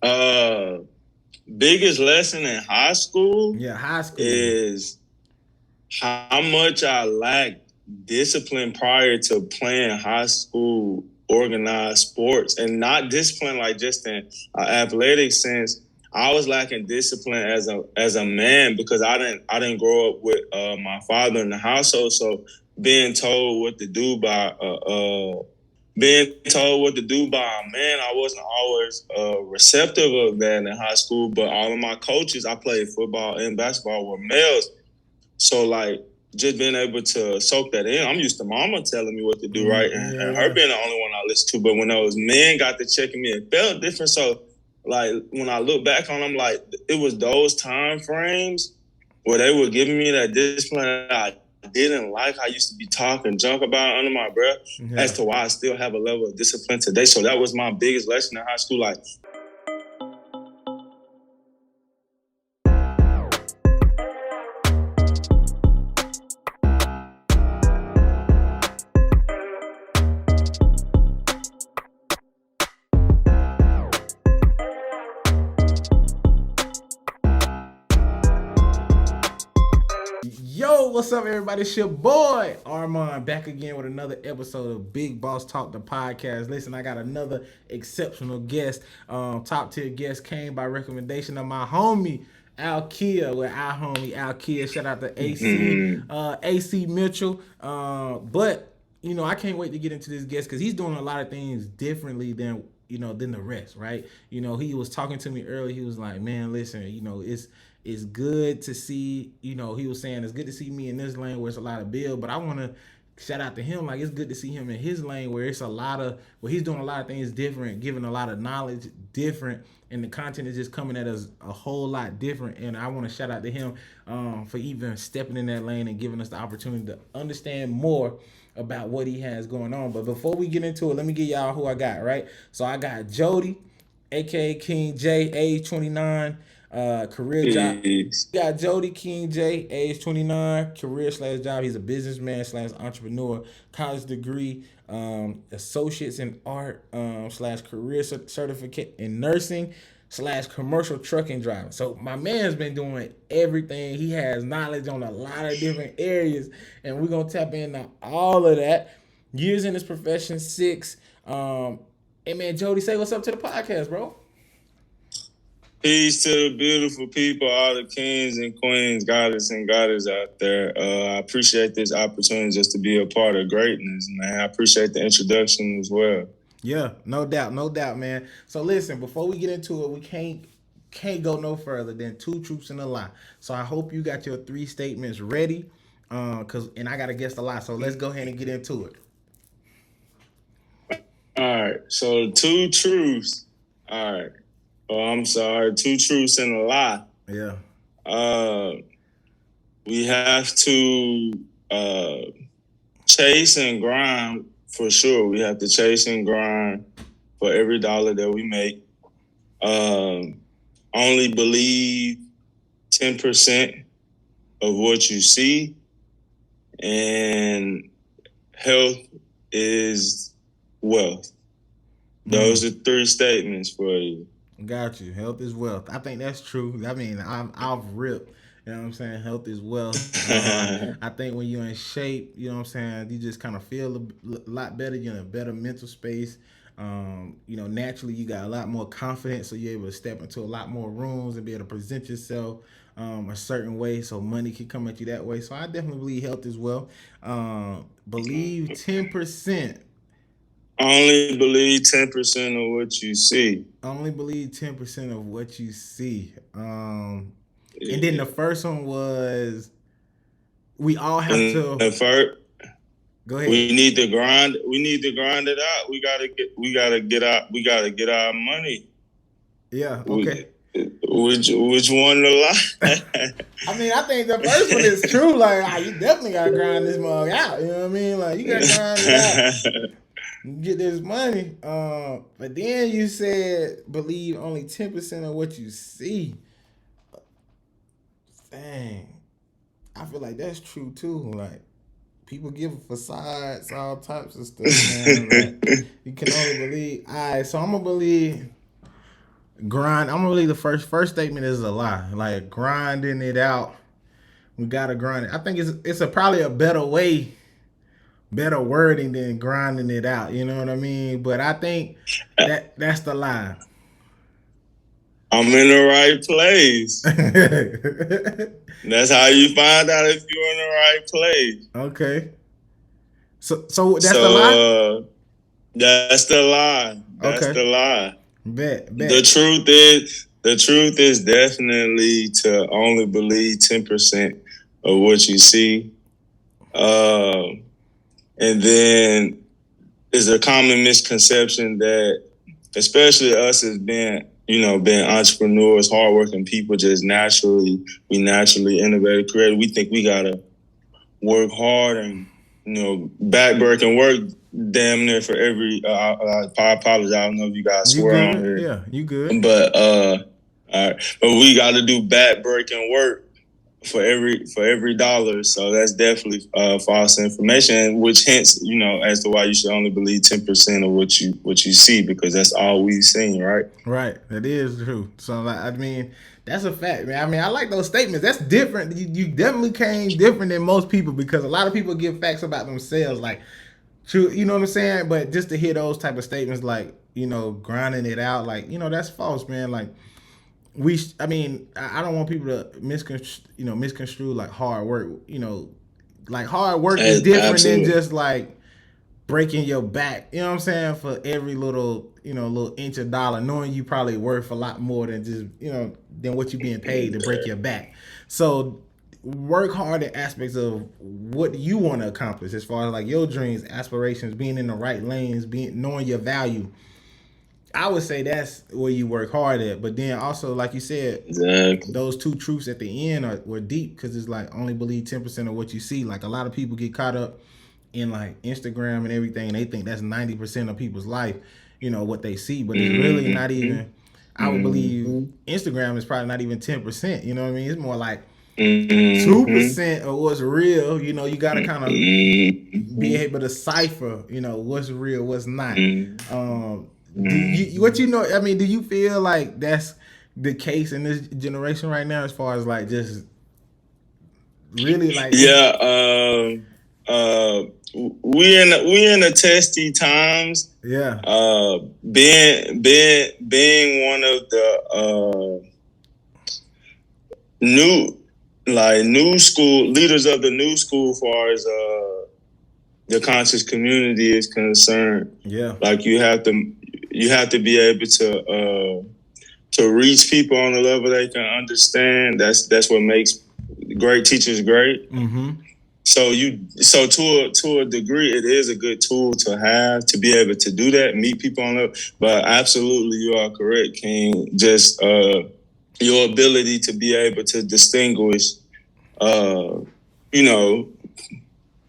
Uh, Biggest lesson in high school, high school, is how much I lacked discipline prior to playing high school organized sports, and not discipline like just in athletic sense. I was lacking discipline as a man because I didn't grow up with my father in the household, so being told what to do by a man, I wasn't always receptive of that in high school. But all of my coaches, I played football and basketball, were males. So like just being able to soak that in, I'm used to mama telling me what to do, right? And her being the only one I listened to. But when those men got to checking me, it felt different. So like when I look back on them, like it was those time frames where they were giving me that discipline that I didn't like. I used to be talking junk about under my breath, as to why I still have a level of discipline today. So that was my biggest lesson in high school. Like, Yo, what's up, everybody? It's your boy Armand back again with another episode of Big Boss Talk, the podcast. Listen, I got another exceptional guest. Top tier guest came by recommendation of my homie Alkia, with our homie Alkia. Shout out to AC Mitchell. But you know, I can't wait to get into this guest because he's doing a lot of things differently than the rest, right? You know, he was talking to me earlier. He was like, "Man, listen, it's good to see, he was saying it's good to see me in this lane where it's a lot of build, but I want to shout out to him. Like, it's good to see him in his lane where it's where he's doing a lot of things different, giving a lot of knowledge different, and the content is just coming at us a whole lot different. And I want to shout out to him for even stepping in that lane and giving us the opportunity to understand more about what he has going on. But before we get into it, let me give y'all who I got, right? So I got Jodie, aka King J, age 29. Career job. Got Jodie King J, age 29, career/job. He's a businessman/entrepreneur, college degree, associates in art /career certificate in nursing /commercial trucking driving. So my man's been doing everything. He has knowledge on a lot of different areas, and we're gonna tap into all of that. Years in his profession, 6. Hey man, Jodie, say what's up to the podcast, bro. Peace to the beautiful people, all the kings and queens, goddess and goddess out there. I appreciate this opportunity just to be a part of greatness, man. I appreciate the introduction as well. Yeah, no doubt, man. So listen, before we get into it, we can't go no further than 2 truths and a lie. So I hope you got your 3 statements ready, and I got to guess a lie. So let's go ahead and get into it. All right, so 2 truths. All right. Oh, I'm sorry. 2 truths and a lie. Yeah. We have to chase and grind for sure. We have to chase and grind for every dollar that we make. Only believe 10% of what you see, and health is wealth. Those are 3 statements for you. Got you. Health is wealth. I think that's true. I mean, I've ripped. You know what I'm saying? Health is wealth. I think when you're in shape, you know what I'm saying, you just kind of feel a lot better. You're in a better mental space. Naturally you got a lot more confidence, so you're able to step into a lot more rooms and be able to present yourself a certain way, so money can come at you that way. So I definitely believe health is wealth. Believe 10%. Only believe 10% of what you see. Only believe 10% of what you see. And then the first one was, we all have to. The first, go ahead. We need to grind it out. We gotta get our money. Yeah. Okay. Which one to lie? I mean, I think the first one is true. Like, you definitely gotta grind this mug out. You know what I mean? Like, you gotta grind it out. Get this money. But then you said believe only 10% of what you see. Dang. I feel like that's true too. Like, people give facades, all types of stuff, man. Like, you can only believe. Alright, so I'm gonna believe grind. I'm gonna leave the first statement is a lie. Like grinding it out. We gotta grind it. I think it's probably a better wording than grinding it out. You know what I mean? But I think that's the lie. I'm in the right place. That's how you find out if you're in the right place. Okay. So that's the lie? That's the lie. That's the lie. Bet. The truth is definitely to only believe 10% of what you see. And then there's a common misconception that, especially us as being entrepreneurs, hardworking people, we naturally innovate, creative. We think we gotta work hard and backbreaking work damn near for every. I apologize. I don't know if you guys swear on here. Yeah, you good. But all right. But we got to do backbreaking work for every dollar. So that's definitely false information, which hence, as to why you should only believe 10% of what you see, because that's all we've seen, right? Right. That is true. So that's a fact, man. I like those statements. That's different. You definitely came different than most people, because a lot of people give facts about themselves, like true, you know what I'm saying? But just to hear those type of statements, like, grinding it out, like, that's false, man. Like, I don't want people to misconstrue like hard work. Like hard work is different than just like breaking your back. You know what I'm saying? For every little inch of dollar, knowing you probably worth a lot more than just than what you're being paid to break your back. So work hard in aspects of what you want to accomplish, as far as like your dreams, aspirations, being in the right lanes, knowing your value. I would say that's where you work hard at. But then also, like you said, exactly, those two truths at the end were deep, because it's like only believe 10% of what you see. Like a lot of people get caught up in like Instagram and everything, and they think that's 90% of people's life, what they see. But it's really not even. I would believe Instagram is probably not even 10%. You know what I mean? It's more like 2% of what's real. You got to kind of be able to decipher, what's real, what's not. Do you feel like that's the case in this generation right now, as far as like just really like? Yeah, we in the testy times. Yeah. Being one of the new school leaders of the new school, as far as the conscious community is concerned. Yeah. Like you have to be able to reach people on a level they can understand. That's what makes great teachers great. Mm-hmm. So to a degree, it is a good tool to have, to be able to do that, meet people on level. But absolutely, you are correct, King. Just your ability to be able to distinguish,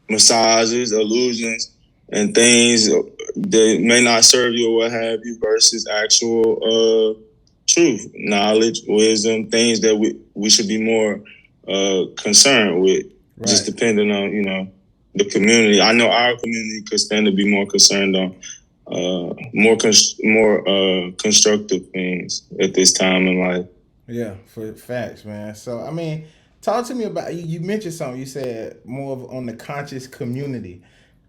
massages, illusions, and things that may not serve you or what have you, versus actual truth, knowledge, wisdom, things that we should be more concerned with. Right. Just depending on, the community. I know our community could stand to be more concerned on more constructive things at this time in life. Yeah, for facts, man. So, talk to me about, you mentioned something. You said more on the conscious community.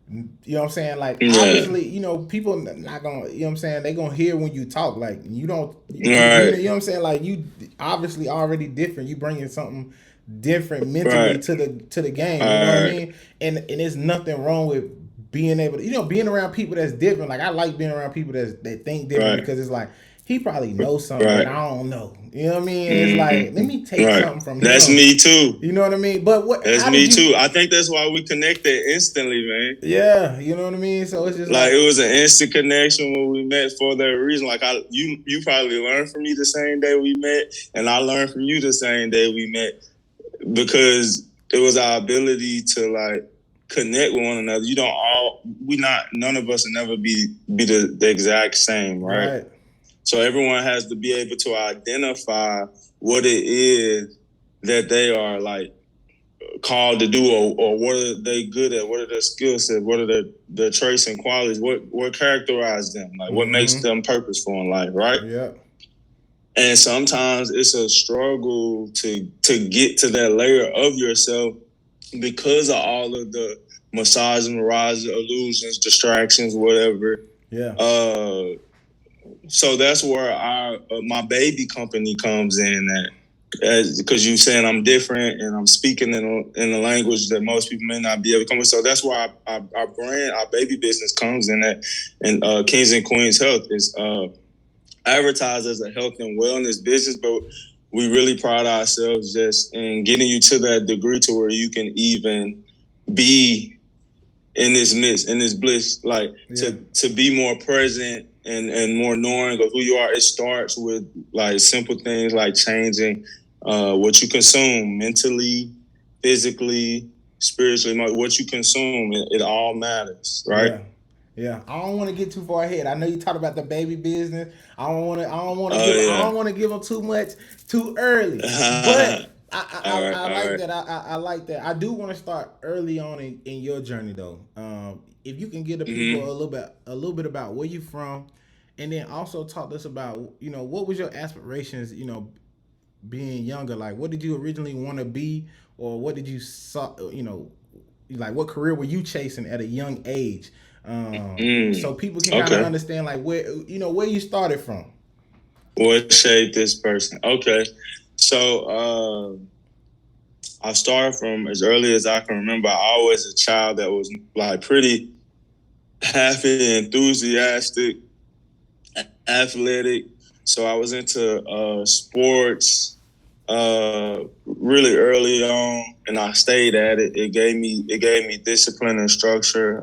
You know what I'm saying? Like, obviously, people not gonna, you know what I'm saying? They gonna hear when you talk. Like, you don't, right. You know what I'm saying? Like, you obviously already different. You bringing something different mentally, right, to the game. You know what I mean? And there's nothing wrong with being able to, being around people that's different. Like, I like being around people that think different, right, because it's like, he probably knows something, right, that I don't know. You know what I mean? And it's like, let me take, right, something from him. That's me too. You know what I mean? But that's me too. I think that's why we connected instantly, man. Yeah, you know what I mean? So it's just like it was an instant connection when we met for that reason. Like you probably learned from me the same day we met, and I learned from you the same day we met, because it was our ability to like connect with one another. None of us will never be the exact same, right? So everyone has to be able to identify what it is that they are like called to do, or what are they good at, what are their skill sets, what are their traits and qualities, what characterize them, like what makes them purposeful in life, right? Yeah. And sometimes it's a struggle to get to that layer of yourself because of all of the massage, mirage, illusions, distractions, whatever. Yeah. So that's where my baby company comes in at, because you saying I'm different and I'm speaking in a language that most people may not be able to come with. So that's why our brand, our baby business comes in at, and Kings and Queens Health is advertised as a health and wellness business, but we really pride ourselves just in getting you to that degree to where you can even be in this midst, in this bliss, like to be more present and more knowing of who you are. It starts with like simple things like changing what you consume mentally, physically, spiritually. What you consume, it all matters, right? Yeah. Yeah, I don't want to get too far ahead. I know you talked about the baby business. I don't want to give them too much too early. But I like that. I like that. I do want to start early on in your journey though. If you can give the people a little bit about where you from, and then also talk to us about what was your aspirations. Being younger, like what did you originally want to be, or what did you saw? Like what career were you chasing at a young age? So people can kind of understand like where you started from. What shaped this person? Okay, so I started from as early as I can remember. I was a child that was like pretty happy, enthusiastic, athletic. So I was into sports really early on, and I stayed at it. It gave me discipline and structure.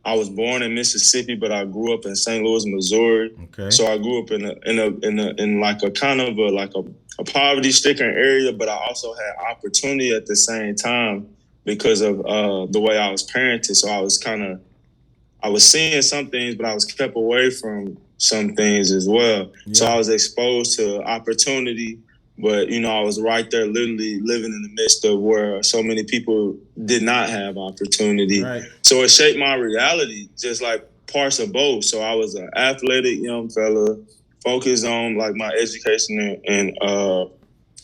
I was born in Mississippi, but I grew up in St. Louis, Missouri. Okay. So I grew up in like a kind of a poverty-stricken area, but I also had opportunity at the same time because of the way I was parented. So I was seeing some things, but I was kept away from some things as well. Yeah. So I was exposed to opportunity, but I was right there, literally living in the midst of where so many people did not have opportunity. Right. So it shaped my reality, just like parts of both. So I was an athletic young fella, focused on like my education and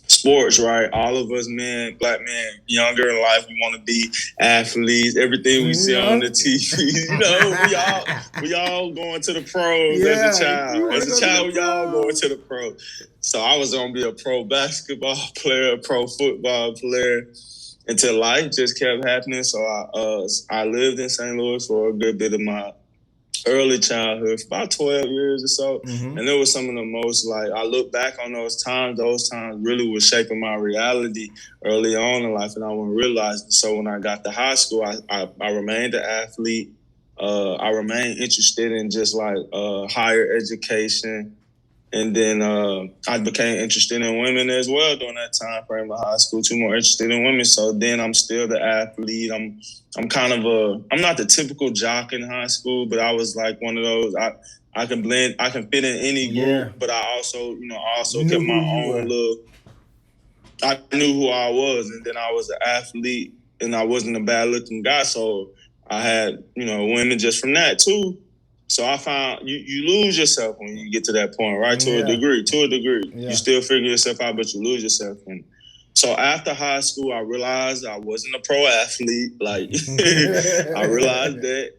sports, right? All of us men, black men, younger in life, we want to be athletes. Everything we see on the TV, we all going to the pros as a child. As a child, we all going to the pros. So I was gonna be a pro basketball player, a pro football player, until life just kept happening. So I lived in St. Louis for a good bit of my early childhood, for about 12 years or so. Mm-hmm. And it was some of the most, like, I look back on those times really was shaping my reality early on in life, and I wouldn't realize it. So when I got to high school, I remained an athlete. I remained interested in just like higher education. And then I became interested in women as well during that time frame of high school, too, more interested in women. So then I'm still the athlete. I'm I'm not the typical jock in high school, but I was like one of those, I can fit in any group, but I also, kept my own little, I knew who I was. And then I was an athlete and I wasn't a bad looking guy. So I had, women just from that too. So I found you lose yourself when you get to that point, right? To a degree. Yeah. You still figure yourself out, but you lose yourself. And so after high school, I realized I wasn't a pro athlete. Like I realized that,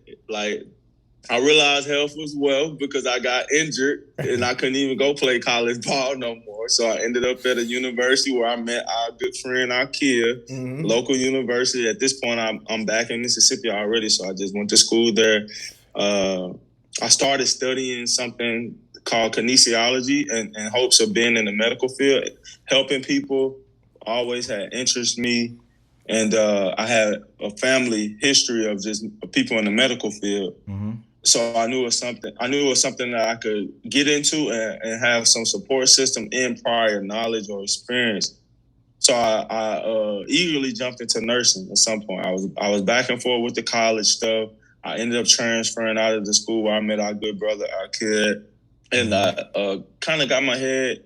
I realized health was wealth because I got injured and I couldn't even go play college ball no more. So I ended up at a university where I met our good friend, Akia, local university. At this point, I'm back in Mississippi already, so I just went to school there. I started studying something called kinesiology in hopes of being in the medical field, helping people. Always had interest me, and I had a family history of just people in the medical field. Mm-hmm. So I knew it was something that I could get into and have some support system in prior knowledge or experience. So I eagerly jumped into nursing at some point. I was back and forth with the college stuff. I ended up transferring out of the school where I met our good brother, our kid. And I kind of got my head,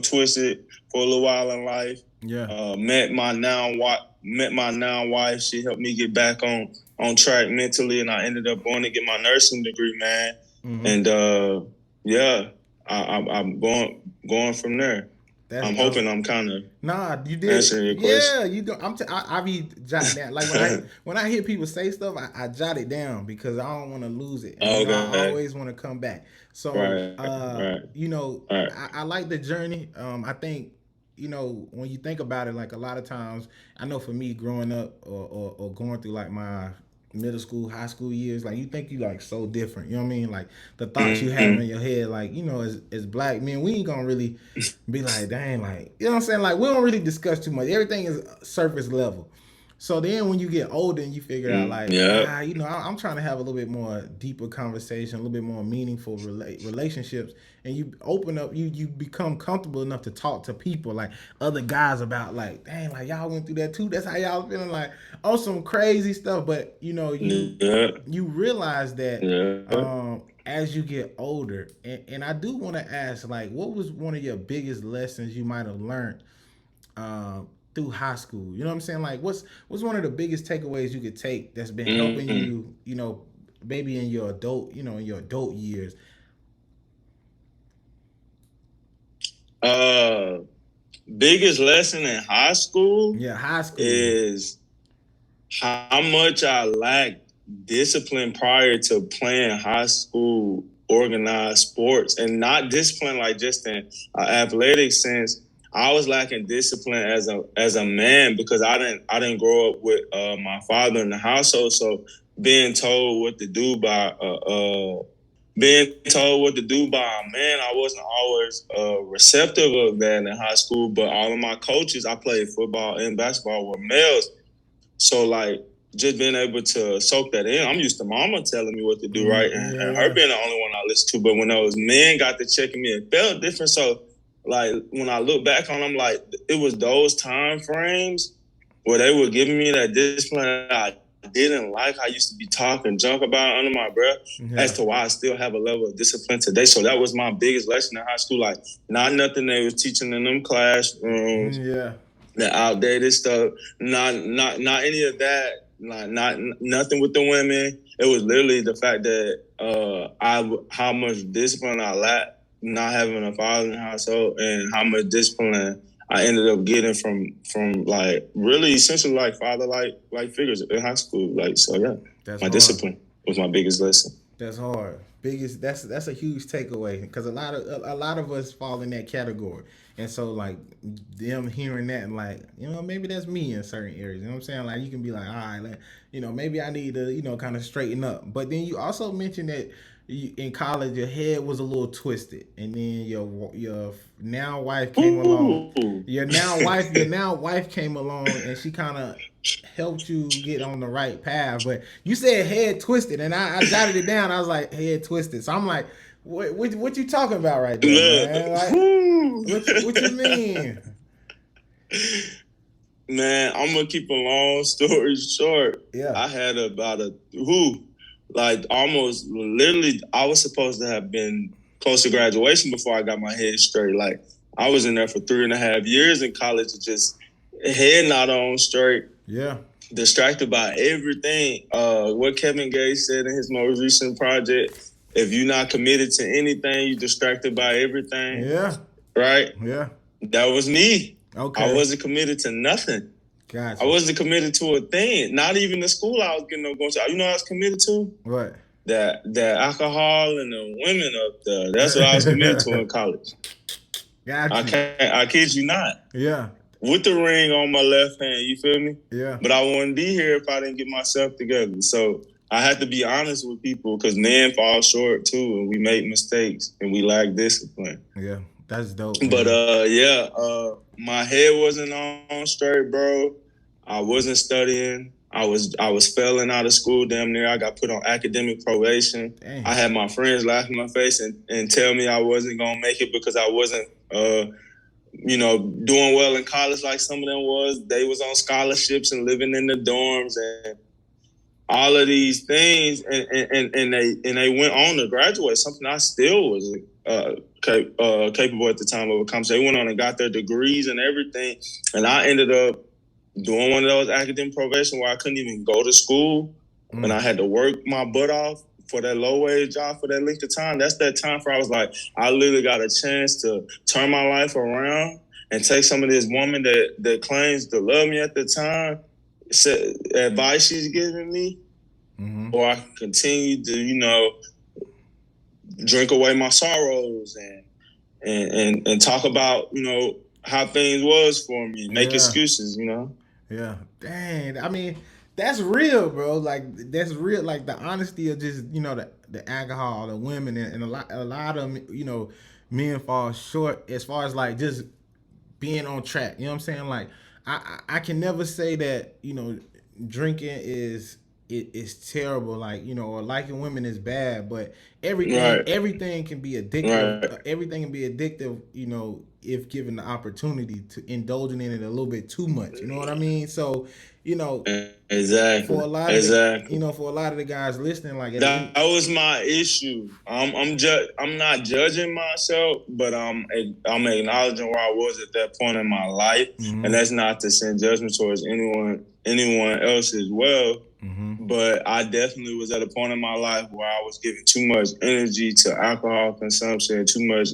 twisted for a little while in life. Yeah. Met my now wife. She helped me get back on track mentally, and I ended up going to get my nursing degree, man. Mm-hmm. And I'm going from there. That's I'm dope. hoping I'm kind of Nah, you did answering it. your question. Yeah, you do. I be jotting down. Like when I hear people say stuff, I jot it down because I don't want to lose it, and I Okay. always want to come back. So, Right. Right. Right. I like the journey. I think when you think about it, like a lot of times, I know for me growing up or going through like my middle school, high school years, like you think you like so different. You know what I mean? Like the thoughts you have in Mm-hmm. your head, like as black men, we ain't gonna really be like, dang, like you know what I'm saying? Like we don't really discuss too much. Everything is surface level. So then when you get older and you figure out like, Yeah. I'm trying to have a little bit more deeper conversation, a little bit more meaningful relationships, and you open up, you become comfortable enough to talk to people like other guys about like, dang, like y'all went through that too. That's how y'all feeling like on some crazy stuff. But Yeah. you realize that Yeah. as you get older, and I do want to ask, like, what was one of your biggest lessons you might have learned through high school? You know what I'm saying? Like, what's one of the biggest takeaways you could take that's been helping Mm-hmm. you, maybe in your in your adult years? Uh, Biggest lesson in high school Yeah, high school. is how much I lacked discipline prior to playing high school organized sports, and not discipline like just in athletic sense. I was lacking discipline as a man because I didn't grow up with my father in the household, so being told what to do by being told what to do by a man, I wasn't always receptive of that in high school. But all of my coaches, I played football and basketball, were males. So like just being able to soak that in, I'm used to mama telling me what to do, right? And her being the only one I listened to. But when those men got to checking me, it felt different. So like when I look back on them, like it was those time frames where they were giving me that discipline I didn't like. I used to be talking junk about under my breath as to why I still have a level of discipline today. So that was my biggest lesson in high school. Like not nothing they was teaching in them classrooms. Yeah. The outdated stuff, not any of that, not nothing with the women. It was literally the fact that how much discipline I lacked not having a father in the household, and how much discipline I ended up getting from like really essentially like father like figures in high school. Like so, yeah, That's my hard. discipline was my biggest lesson. That's hard. Biggest. That's a huge takeaway because a lot of us fall in that category, and so like them hearing that and like maybe that's me in certain areas. You know what I'm saying? Like you can be like, all right, like, maybe I need to kind of straighten up. But then you also mentioned that in college your head was a little twisted, and then your now wife came along. Your now wife came along, and she kind of helped you get on the right path. But you said head twisted, and I jotted it down. I was like head twisted. So I'm like, what you talking about right there, man? Like, what you mean? Man, I'm gonna keep a long story short. Yeah. I had about like almost literally, I was supposed to have been close to graduation before I got my head straight. Like I was in there for 3.5 years in college, just head not on straight. Yeah. Distracted by everything. What Kevin Gates said in his most recent project: if you're not committed to anything, you're distracted by everything. Yeah. Right. Yeah. That was me. Okay. I wasn't committed to nothing. Gotcha. I wasn't committed to a thing. Not even the school I was getting up going to. You know what I was committed to? What? That alcohol and the women up there. That's what I was committed to in college. Gotcha. I kid you not. Yeah. With the ring on my left hand, you feel me? Yeah. But I wouldn't be here if I didn't get myself together. So I had to be honest with people because men fall short too, and we make mistakes and we lack discipline. Yeah. That's dope. But my head wasn't on straight, bro. I wasn't studying. I was failing out of school damn near. I got put on academic probation. Dang. I had my friends laugh in my face and tell me I wasn't gonna make it because I wasn't doing well in college like some of them was. They was on scholarships and living in the dorms and all of these things, and they went on to graduate. Something I still was capable at the time of accomplishing. They went on and got their degrees and everything, and I ended up doing one of those academic probation where I couldn't even go to school, and I had to work my butt off for that low wage job for that length of time, that's that time where I was like, I literally got a chance to turn my life around and take some of this woman that claims to love me at the time, advice she's giving me, or I can continue to, drink away my sorrows and talk about, how things was for me, make excuses, Yeah. Dang. I mean, that's real, bro. Like that's real. Like the honesty of just the alcohol, the women, and a lot of men fall short as far as like just being on track. You know what I'm saying? Like I can never say that drinking is terrible. Like or liking women is bad, but everything can be addictive. Right. Everything can be addictive. If given the opportunity to indulging in it a little bit too much. You know what I mean? So exactly for a lot of for a lot of the guys listening, like that was my issue. I'm not judging myself, but I'm acknowledging where I was at that point in my life, and that's not to send judgment towards anyone else as well. But I definitely was at a point in my life where I was giving too much energy to alcohol consumption, too much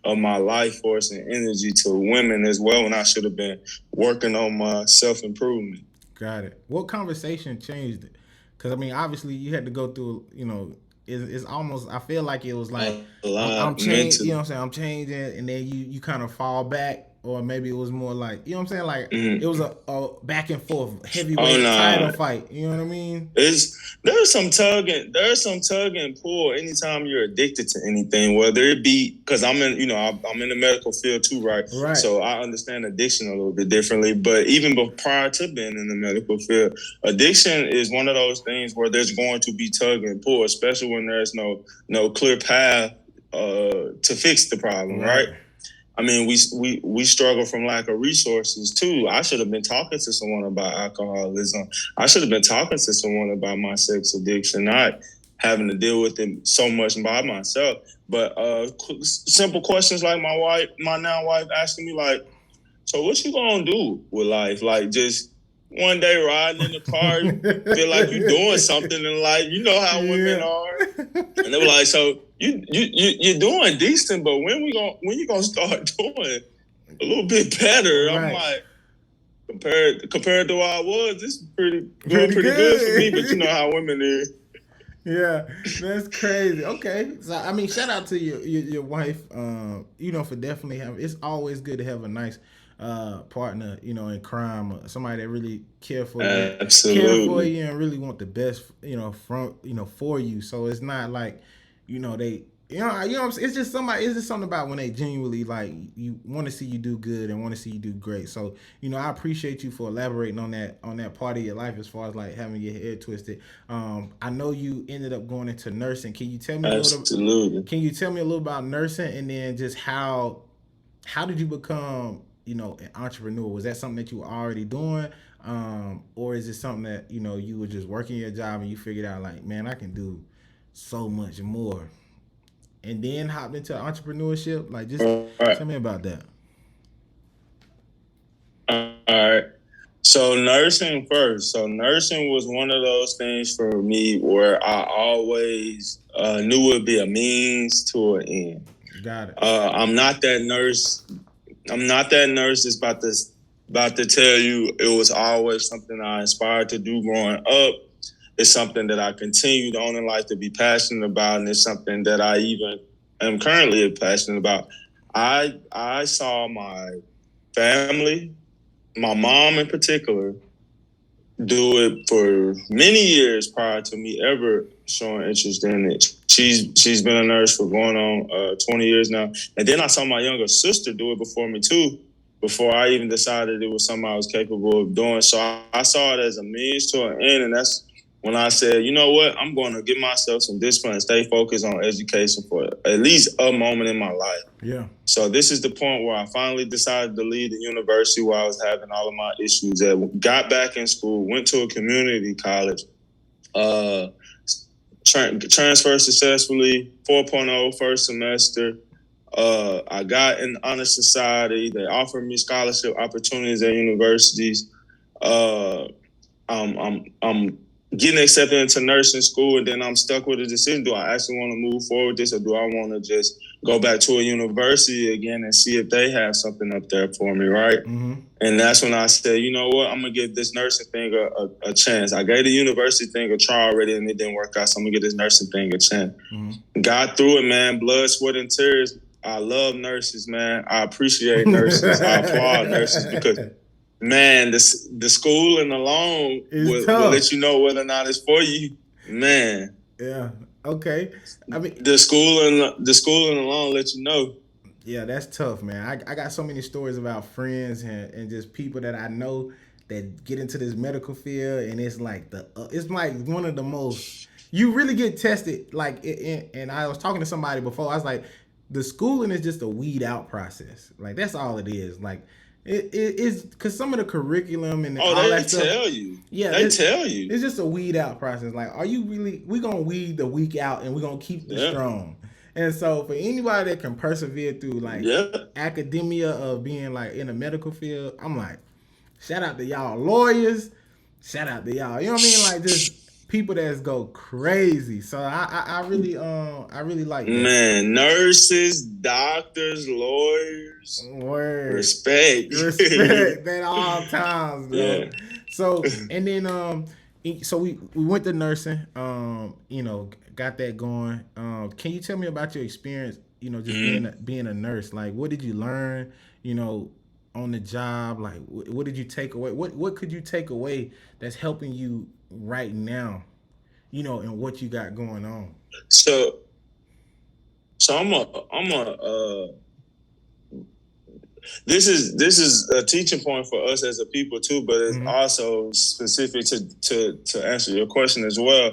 of my life force and energy to women as well, when I should have been working on my self-improvement. Got it. What conversation changed it? Because I mean, obviously, you had to go through. It's almost. I feel like it was like I'm changing. You know what I'm saying? I'm changing, and then you kind of fall back, or maybe it was more like what I'm saying. Like it was a back and forth heavyweight title fight. You know what I mean? There's some tug and pull anytime you're addicted to anything, whether it be because I'm in the medical field too, right? Right. So I understand addiction a little bit differently. But even prior to being in the medical field, addiction is one of those things where there's going to be tug and pull, especially when there's no clear path to fix the problem, right? I mean, we struggle from lack of resources too. I should have been talking to someone about alcoholism. I should have been talking to someone about my sex addiction, not having to deal with it so much by myself. But simple questions like my now wife asking me like, so what you gonna do with life? Like just one day riding in the car, you feel like you're doing something in life. You know how women are. And they were like, so you're doing decent, but when you gonna start doing a little bit better? Right. I'm like, compared to what I was, this is pretty good for me, but you know how women is. Yeah, that's crazy. Okay, so I mean, shout out to your wife. For definitely having. It's always good to have a nice partner, in crime, somebody that really care for you, and really want the best, for you. So it's not like, they. It's just somebody. It's just something about when they genuinely like you want to see you do good and want to see you do great. So I appreciate you for elaborating on that part of your life as far as like having your head twisted. I know you ended up going into nursing. Can you tell me Can you tell me a little about nursing, and then just how did you become an entrepreneur? Was that something that you were already doing, or is it something that you were just working your job and you figured out like, man, I can do so much more? And then hopped into entrepreneurship. Like, just tell me about that. All right. So nursing first. So nursing was one of those things for me where I always knew it would be a means to an end. Got it. I'm not that nurse that's about to tell you it was always something I aspired to do growing up. It's something that I continued on in life to be passionate about, and it's something that I even am currently passionate about. I saw my family, my mom in particular, do it for many years prior to me ever showing interest in it. She's been a nurse for going on 20 years now. And then I saw my younger sister do it before me too, before I even decided it was something I was capable of doing. So I saw it as a means to an end, and that's when I said, you know what, I'm going to give myself some discipline and stay focused on education for at least a moment in my life. Yeah. So this is the point where I finally decided to leave the university where I was having all of my issues. Got back in school, went to a community college, transferred successfully, 4.0 first semester. I got in honor society. They offered me scholarship opportunities at universities. I'm getting accepted into nursing school, and then I'm stuck with a decision. Do I actually want to move forward with this, or do I want to just go back to a university again and see if they have something up there for me, right? Mm-hmm. And that's when I said, you know what, I'm going to give this nursing thing a chance. I gave the university thing a try already, and it didn't work out, so I'm going to give this nursing thing a chance. Mm-hmm. Got through it, man. Blood, sweat, and tears. I love nurses, man. I appreciate nurses. I applaud nurses because, man, the schooling alone will let you know whether or not it's for you. Man. Yeah. Okay. I mean, the schooling alone let you know. Yeah, that's tough, man. I got so many stories about friends and just people that I know that get into this medical field, and it's like it's like one of the most, you really get tested. Like, and I was talking to somebody before. I was like, the schooling is just a weed out process. Like, that's all it is. Like, it is, because some of the curriculum and all that stuff. Tell you. Yeah, they tell you. It's just a weed out process. Like, are you really? We're gonna weed the weak out, and we're gonna keep the strong. And so for anybody that can persevere through like academia of being like in the medical field, I'm like, shout out to y'all lawyers, shout out to y'all. You know what I mean? Like, just people that go crazy. So I really like that. Man, nurses, doctors, lawyers. Word. Respect at all times, bro. Yeah. So and then so we went to nursing, you know, got that going. Can you tell me about your experience, you know, just being a nurse? Like, what did you learn, you know, on the job? Like, what did you take away? What could you take away that's helping you right now, you know, and what you got going on? So this is a teaching point for us as a people too, but it's also specific to answer your question as well.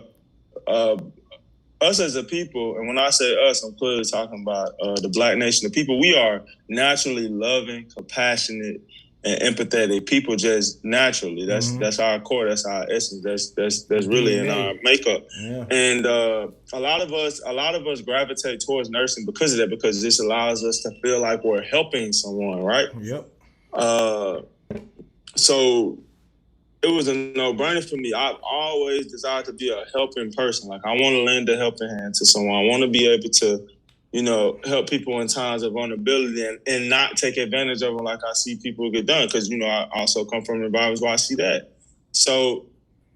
Us as a people, and when I say us, I'm clearly talking about the Black nation. The people, we are naturally loving, compassionate, and empathetic people, just naturally. That's our core. That's our essence. That's really in our makeup. Yeah. And a lot of us gravitate towards nursing because of that, because this allows us to feel like we're helping someone, right? Yep. So it was a no-brainer for me. I've always desired to be a helping person. Like, I want to lend a helping hand to someone. I want to be able to, you know, help people in times of vulnerability and not take advantage of them like I see people get done. Because, you know, I also come from environments where I see that. So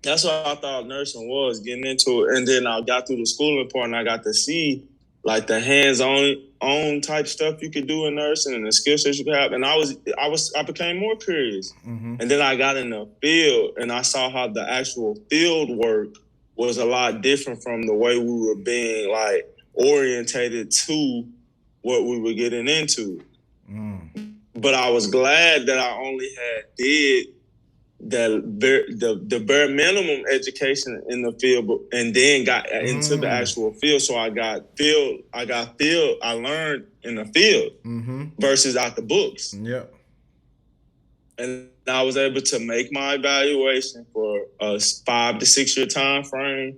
that's what I thought nursing was, getting into it. And then I got through the schooling part and I got to see, like, the hands-on type stuff you could do in nursing and the skill sets you could have. And I became more curious. Mm-hmm. And then I got in the field and I saw how the actual field work was a lot different from the way we were being, like, orientated to what we were getting into. But I was glad that I only did the bare minimum education in the field, and then got into the actual field. So I learned in the field versus out the books. Yep. And I was able to make my evaluation for a 5 to 6 year time frame.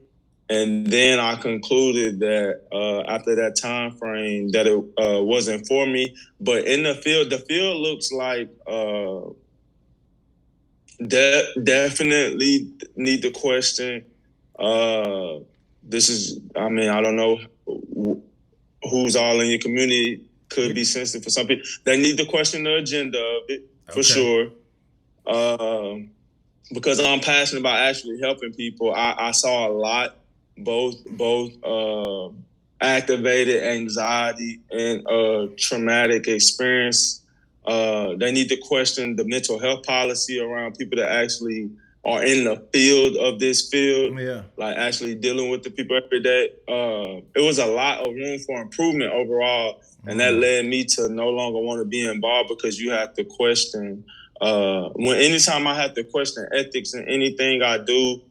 And then I concluded that after that time frame that it wasn't for me. But in the field looks like definitely need to question. This is, I mean, I don't know who's all in your community, could be sensitive for some people. They need to question the agenda of it, for sure. Because I'm passionate about actually helping people. I saw a lot, both activated anxiety and traumatic experience. They need to question the mental health policy around people that actually are in the field of this field, like actually dealing with the people every day. It was a lot of room for improvement overall, and that led me to no longer want to be involved, because you have to question. Anytime I have to question ethics in anything I do,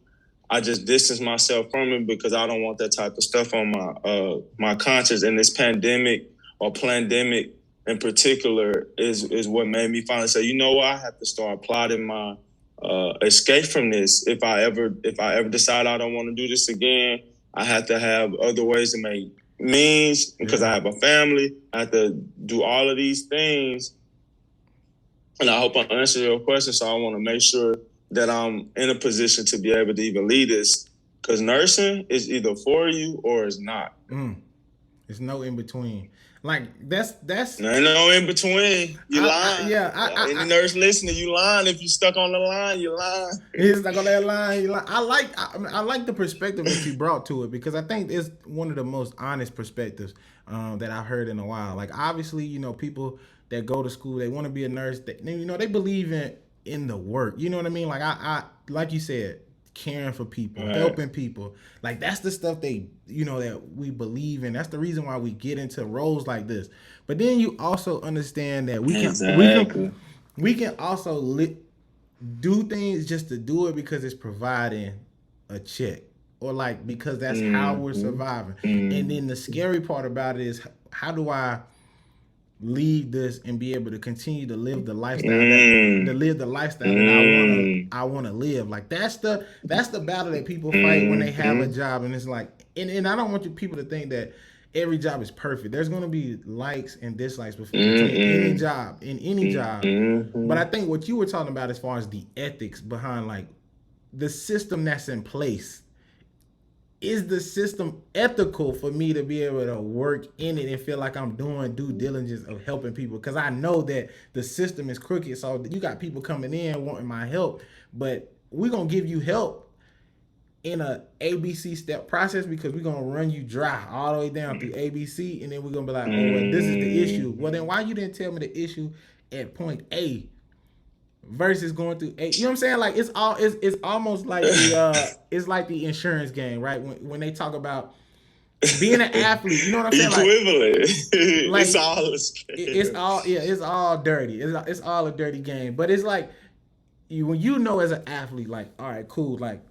I just distance myself from it, because I don't want that type of stuff on my conscience. And this pandemic or plandemic in particular is what made me finally say, you know what, I have to start plotting my escape from this. If I ever decide I don't want to do this again, I have to have other ways to make means, because I have a family. I have to do all of these things. And I hope I answered your question. So I want to make sure that I'm in a position to be able to even lead this, because nursing is either for you or it's not. There's no in between. Like that's There ain't no in between. You lying. Any nurse listening, you lying. If you stuck on the line, you lying. He's stuck on that line. I like the perspective that you brought to it, because I think it's one of the most honest perspectives that I've heard in a while. Like, obviously, people that go to school, they want to be a nurse. They believe in the work. You know what I mean? Like I like you said, caring for people, right, helping people. Like, that's the stuff that we believe in. That's the reason why we get into roles like this. But then you also understand that we can also do things just to do it because it's providing a check, or like because that's how we're surviving. And then the scary part about it is, how do I leave this and be able to continue to live the lifestyle that I want to live? Like, that's the battle that people fight when they have a job. And it's like, and I don't want you people to think that every job is perfect. There's going to be likes and dislikes between any job, in any job. But I think what you were talking about, as far as the ethics behind, like, the system that's in place, is the system ethical for me to be able to work in it and feel like I'm doing due diligence of helping people? Because I know that the system is crooked. So you got people coming in wanting my help, but we're going to give you help in a ABC step process, because we're going to run you dry all the way down through ABC. And then we're going to be like, oh, well, this is the issue. Well, then why you didn't tell me the issue at point A versus going through A? You know what I'm saying? Like, it's almost like it's like the insurance game, right? When they talk about being an athlete, you know what I'm saying? Equivalent. Like, it's all dirty. It's all a dirty game. But it's like, when as an athlete, like, all right, cool, like,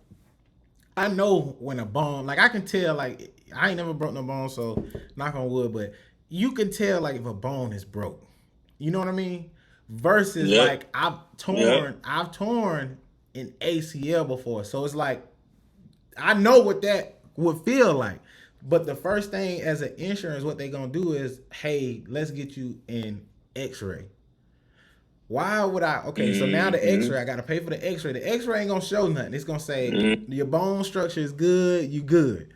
I know when a bone, like, I can tell, like, I ain't never broke no bone, so knock on wood, but you can tell, like, if a bone is broke. You know what I mean? Versus, like, I've torn an ACL before. So it's like, I know what that would feel like. But the first thing as an insurance, what they gonna do is, hey, let's get you an x-ray. Why would I? Okay, so now the x-ray, I got to pay for the x-ray. The x-ray ain't going to show nothing. It's going to say, your bone structure is good, you good.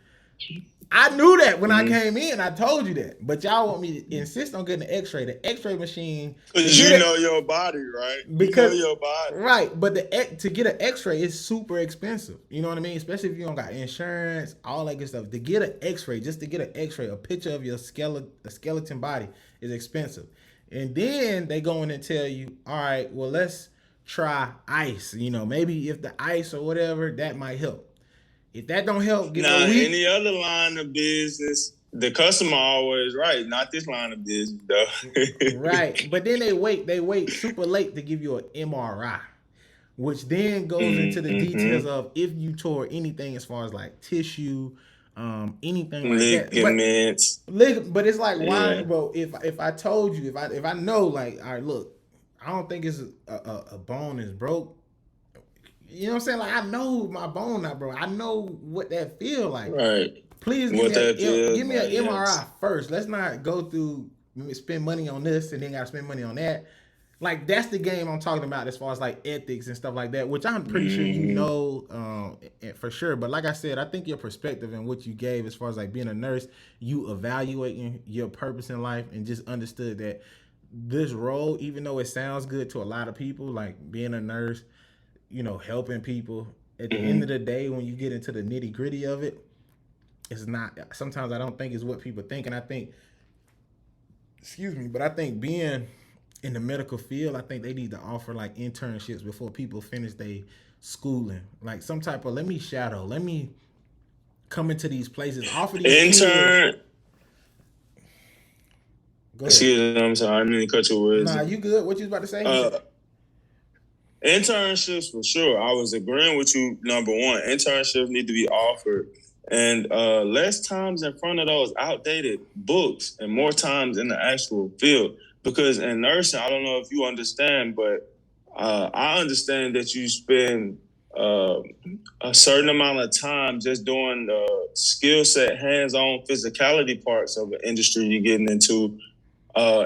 I knew that when I came in. I told you that. But y'all want me to insist on getting the x-ray. The x-ray machine. Because you know your body, right? Because you know your body. Right, but to get an x-ray is super expensive. You know what I mean? Especially if you don't got insurance, all that good stuff. To get an x-ray, just to get an x-ray, a picture of your skeleton body is expensive. And then they go in and tell you, all right, well, let's try ice. Maybe if the ice or whatever, that might help. If that don't help, any other line of business, the customer always right. Not this line of business, though. Right. But then they wait super late to give you an MRI, which then goes into the details of if you tore anything as far as, like, tissue, anything like ligaments. But it's like, why, bro? If I told you, if I know, like, all right, look, I don't think it's a bone is broke. You know what I'm saying? Like, I know my bone not broke. I know what that feel like. Right. Please give me an MRI first. Let's not go through, spend money on this and then gotta spend money on that. Like, that's the game I'm talking about as far as, like, ethics and stuff like that, which I'm pretty sure you know for sure. But like I said, I think your perspective and what you gave as far as, like, being a nurse, you evaluating your purpose in life and just understood that this role, even though it sounds good to a lot of people, like being a nurse, helping people, at the end of the day, when you get into the nitty gritty of it, it's not, sometimes I don't think it's what people think. And I think, but I think being in the medical field, I think they need to offer, like, internships before people finish their schooling. Like, some type of, let me shadow, let me come into these places, offer these intern. Kids. Go ahead. Excuse me, I'm sorry, I didn't cut your words. Nah, you good? What you was about to say? Internships for sure. I was agreeing with you. Number one, internships need to be offered, and less times in front of those outdated books and more times in the actual field. Because in nursing, I don't know if you understand, but I understand that you spend a certain amount of time just doing the skill set, hands-on physicality parts of the industry you're getting into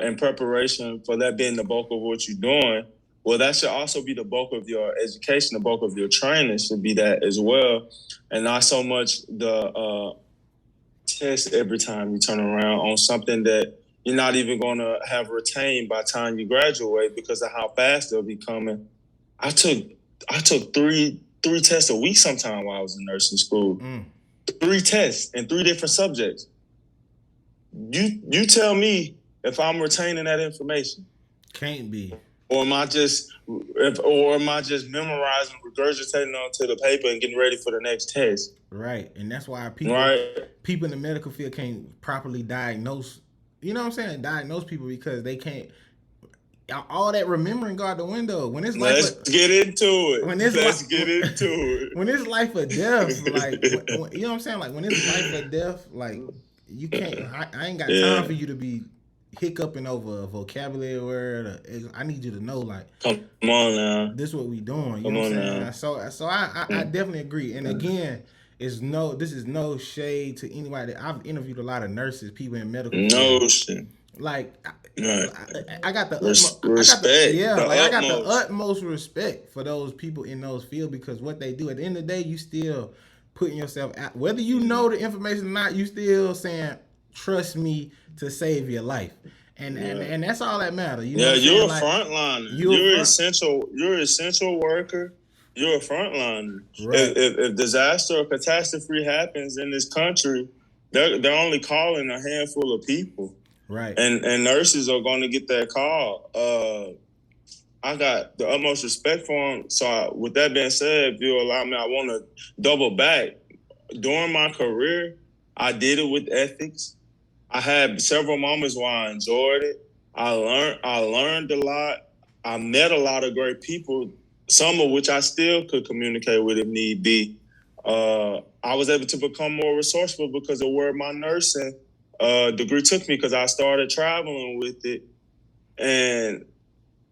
in preparation for that being the bulk of what you're doing. Well, that should also be the bulk of your education. The bulk of your training should be that as well, and not so much the test every time you turn around on something that you're not even going to have retained by the time you graduate because of how fast they'll be coming. I took three tests a week sometime while I was in nursing school. 3 tests in 3 different subjects. You tell me if I'm retaining that information. Can't be. Or am I just memorizing, regurgitating onto the paper and getting ready for the next test? Right. And that's why people in the medical field can't properly diagnose, you know what I'm saying? Diagnose people because they can't. All that remembering go out the window. When it's Let's get into it. When it's life or death, like you know what I'm saying? Like when it's life or death, like you can't. I ain't got time for you to be hiccuping over a vocabulary word. I need you to know, like, come on now, this is what we doing. You know what I'm saying? So I definitely agree. And again, this is no shade to anybody. I've interviewed a lot of nurses, people in medical. No shit. Like, I got the respect. I got the utmost respect for those people in those fields because what they do at the end of the day, you still putting yourself out. Whether you know the information or not, you still saying, "Trust me to save your life," and that's all that matters. You know you're a frontliner. You're essential. You're an essential worker. You're a frontliner. Right. If disaster or catastrophe happens in this country, they're only calling a handful of people. Right. And nurses are going to get that call. I got the utmost respect for them. So with that being said, if you allow me, I want to double back. During my career, I did it with ethics. I had several moments where I enjoyed it. I learned a lot. I met a lot of great people, some of which I still could communicate with if need be. I was able to become more resourceful because of where my nursing degree took me because I started traveling with it. And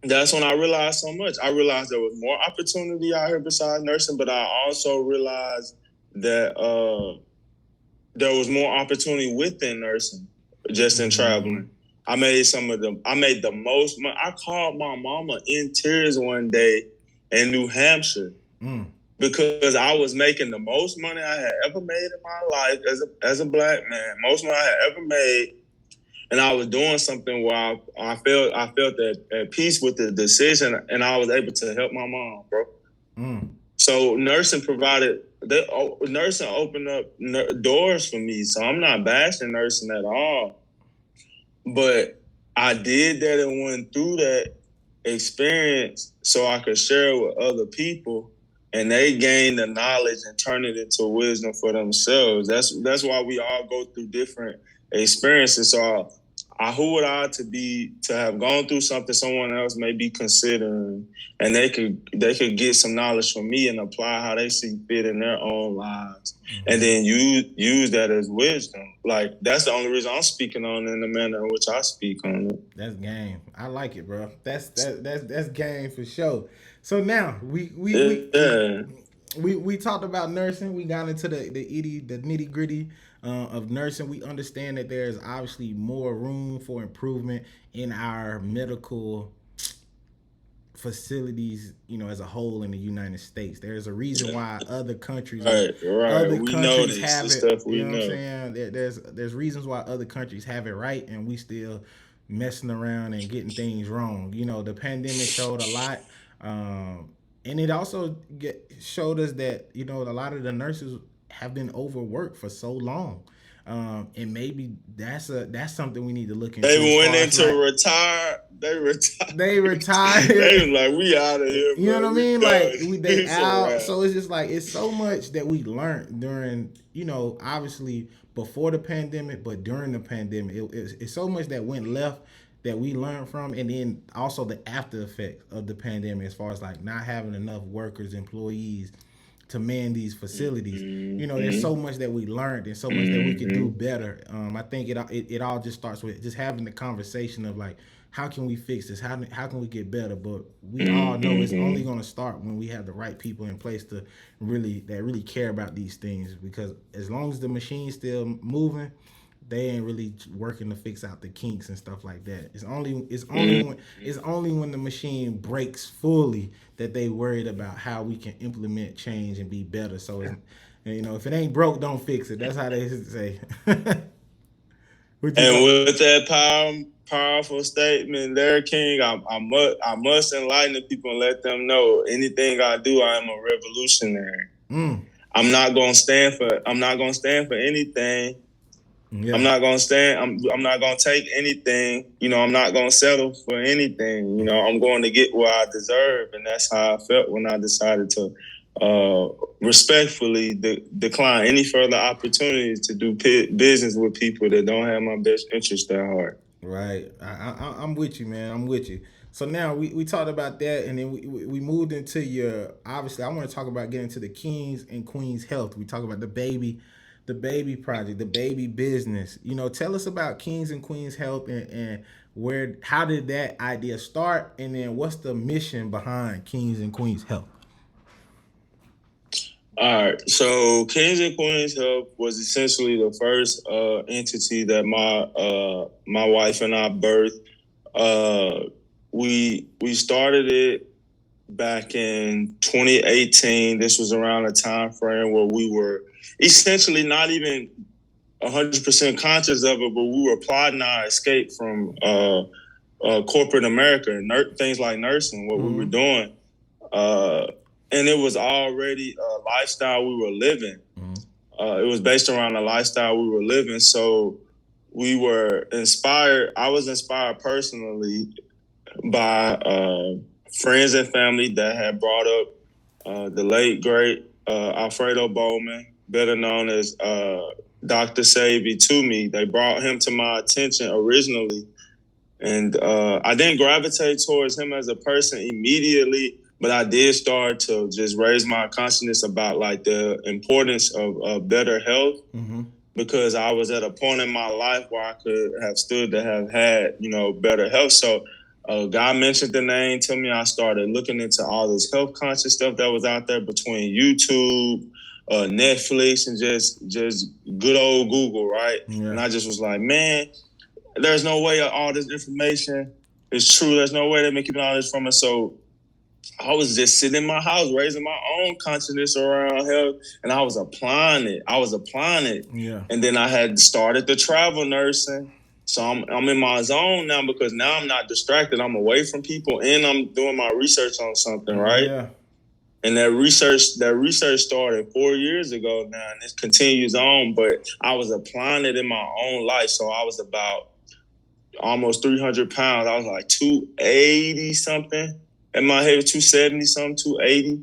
that's when I realized so much. I realized there was more opportunity out here besides nursing, but I also realized that there was more opportunity within nursing, just in traveling. I made the most money. I called my mama in tears one day in New Hampshire because I was making the most money I had ever made in my life as a black man, most money I had ever made. And I was doing something where I felt at peace with the decision, and I was able to help my mom, bro. So nursing opened up doors for me. So I'm not bashing nursing at all. But I did that and went through that experience so I could share it with other people, and they gain the knowledge and turn it into wisdom for themselves. That's why we all go through different experiences. So who would I to have gone through something someone else may be considering, and they could get some knowledge from me and apply how they see fit in their own lives, and then use that as wisdom. Like that's the only reason I'm speaking on it in the manner in which I speak on it. That's game. I like it, bro. That's game for sure. So now we talked about nursing. We got into the nitty gritty of nursing. We understand that there's obviously more room for improvement in our medical facilities, you know, as a whole in the United States. There's a reason why other countries, other countries have it. Stuff you know what I'm saying? There's reasons why other countries have it right, and we still messing around and getting things wrong. You know, the pandemic showed a lot. And it also showed us that, you know, a lot of the nurses have been overworked for so long. And maybe that's something we need to look into. They went into retire. They retired. They was like, we out of here. You know what I mean? Like they out. So it's just like it's so much that we learned during, you know, obviously before the pandemic, but during the pandemic, it's so much that went left that we learned from, and then also the after effects of the pandemic as far as like not having enough workers, employees to man these facilities. You know, there's so much that we learned and so much that we can do better. I think it all just starts with just having the conversation of like, how can we fix this? How can we get better? But we all know it's only going to start when we have the right people in place that really care about these things. Because as long as the machine's still moving, they ain't really working to fix out the kinks and stuff like that. It's only when the machine breaks fully that they worried about how we can implement change and be better. So it's, if it ain't broke, don't fix it. That's how they say. And with that powerful statement there, King, I must enlighten the people and let them know anything I do, I am a revolutionary. I'm not gonna stand for anything. Yeah. I'm not gonna stand. I'm not gonna take anything. I'm not gonna settle for anything. I'm going to get what I deserve, and that's how I felt when I decided to respectfully decline any further opportunities to do business with people that don't have my best interest at heart. Right. I'm with you, man. I'm with you. So now we talked about that, and then we moved into obviously I want to talk about getting to the kings and queens health. We talk about the baby project, the baby business. Tell us about Kings and Queens Health and how did that idea start, and then what's the mission behind Kings and Queens Health? All right, so Kings and Queens Health was essentially the first entity that my wife and I birthed. We started it back in 2018. This was around a time frame where we were essentially not even 100% conscious of it, but we were plotting our escape from corporate America, things like nursing, what we were doing. And it was already a lifestyle we were living. It was based around a lifestyle we were living. So we were inspired. I was inspired personally by friends and family that had brought up the late, great Alfredo Bowman, better known as Dr. Savy, to me. They brought him to my attention originally. And I didn't gravitate towards him as a person immediately, but I did start to just raise my consciousness about like the importance of better health, because I was at a point in my life where I could have stood to have had, better health. So God mentioned the name to me. I started looking into all this health conscious stuff that was out there between YouTube, Netflix, and just good old Google, right? Yeah. And I just was like, man, there's no way all this information is true. There's no way they're making all this from it. So I was just sitting in my house, raising my own consciousness around health, and I was applying it. Yeah. And then I had started the travel nursing. So I'm in my zone now, because now I'm not distracted. I'm away from people, and I'm doing my research on something, right? Yeah. And that research started 4 years ago now, and it continues on. But I was applying it in my own life. So I was about almost 300 pounds. I was like 280 something at my heaviest, 270 something, 280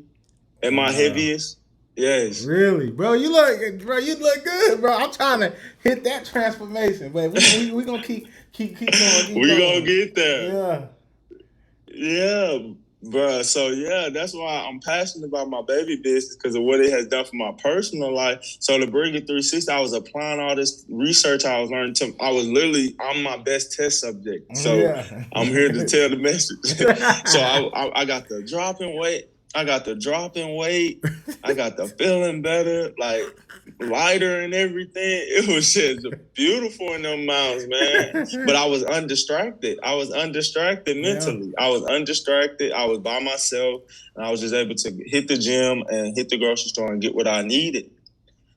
at my heaviest. Yes. Really, bro, you look good, bro. I'm trying to hit that transformation, but we gonna keep going. We gonna get there. Yeah, bro. So yeah, that's why I'm passionate about my baby business, because of what it has done for my personal life. So to bring it 360, I was applying all this research I was learning. I'm my best test subject. So I'm here to tell the message. So I got the drop in weight. I got the feeling better, like lighter and everything. It was just beautiful in them mountains, man. But I was undistracted. Mentally. Yeah. I was undistracted. I was by myself, and I was just able to hit the gym and hit the grocery store and get what I needed.